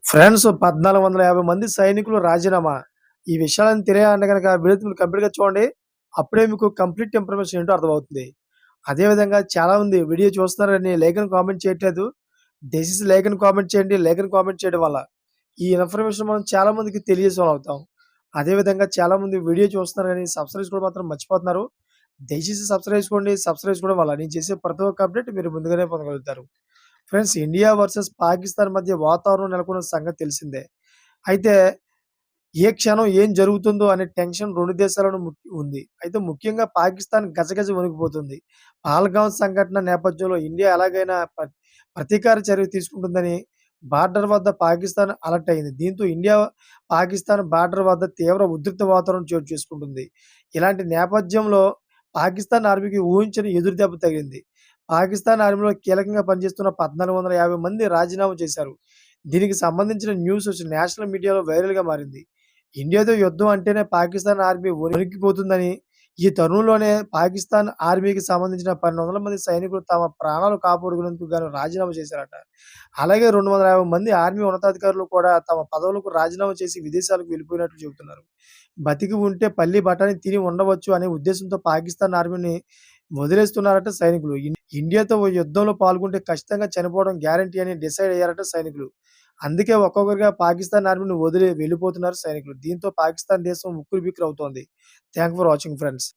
France 1450 మంది సైనికులు రాజీనామా. ఈ విషయాలను తెలియాలంటే గనక వీడియో మీరు కంప్లీట్‌గా చూడండి. అప్పుడే మీకు కంప్లీట్ ఇన్ఫర్మేషన్ ఏంటో అర్థమవుతుంది. అదే విధంగా చాలామంది వీడియో చూస్తున్నారని లైక్ అని కామెంట్ చేయట్లేదు. దయచేసి లైక్ అని కామెంట్ చేయండి. లైక్ అని కామెంట్ చేయడం వల్ల ఈ ఇన్ఫర్మేషన్ మనం చాలా మందికి తెలియజేసేవాళ్ళం అవుతాం. అదే విధంగా చాలామంది వీడియో చూస్తున్నారు గానీ సబ్స్క్రైబ్ చేసుకోవడం మాత్రం మర్చిపోతున్నారు. దయచేసి సబ్స్క్రైబ్ చేసుకోండి. సబ్స్క్రైబ్ చేసుకోవడం వల్ల నేను చేసే ప్రతి ఒక్క అప్డేట్ మీరు ముందుగానే పొందగలుగుతారు. ఫ్రెండ్స్, ఇండియా వర్సెస్ పాకిస్తాన్ మధ్య వాతావరణం నెలకొన్న సంగతి తెలిసిందే. అయితే ఏ క్షణం ఏం జరుగుతుందో అనే టెన్షన్ 2 దేశాలను ఉంది. అయితే ముఖ్యంగా పాకిస్తాన్ గజగజ వణికిపోతుంది. పహల్గాం సంఘటన నేపథ్యంలో ఇండియా ఎలాగైనా ప్రతీకార చర్య తీసుకుంటుందని బార్డర్ వద్ద పాకిస్తాన్ అలర్ట్ అయింది. దీంతో ఇండియా, పాకిస్తాన్ బార్డర్ వద్ద తీవ్ర ఉద్రిక్త వాతావరణం చోటు చేసుకుంటుంది. ఇలాంటి నేపథ్యంలో పాకిస్తాన్ ఆర్మీకి ఊహించని ఎదురు దెబ్బ తగిలింది. పాకిస్తాన్ ఆర్మీలో కీలకంగా పనిచేస్తున్న 1450 మంది రాజీనామా చేశారు. దీనికి సంబంధించిన న్యూస్ నేషనల్ మీడియాలో వైరల్‌గా మారింది. ఇండియాతో యుద్ధం అంటేనే పాకిస్తాన్ ఆర్మీ వణికిపోతుందని, ఈ తరుణంలోనే పాకిస్తాన్ ఆర్మీకి సంబంధించిన 1200 మంది సైనికులు తమ ప్రాణాలు కాపాడుకునేందుకు గాను రాజీనామా చేశారట. అలాగే 250 మంది ఆర్మీ ఉన్నతాధికారులు కూడా తమ పదవులకు రాజీనామా చేసి విదేశాలకు వెళ్ళిపోయినట్లు చెబుతున్నారు. బతికి ఉంటే పల్లి బఠానీ తిని ఉండవచ్చు అనే ఉద్దేశంతో పాకిస్తాన్ ఆర్మీని వదిలేస్తున్నారట సైనికులు. ఇండియాతో ఓ యుద్ధంలో పాల్గొంటే ఖచ్చితంగా చనిపోవడం గ్యారంటీ అని డిసైడ్ అయ్యారట సైనికులు. అందుకే ఒక్కొక్కరిగా పాకిస్తాన్ ఆర్మీని వదిలి వెళ్ళిపోతున్నారు సైనికులు. దీంతో పాకిస్తాన్ దేశం ఉక్కిరిబిక్కిరి అవుతోంది. Thank for watching friends.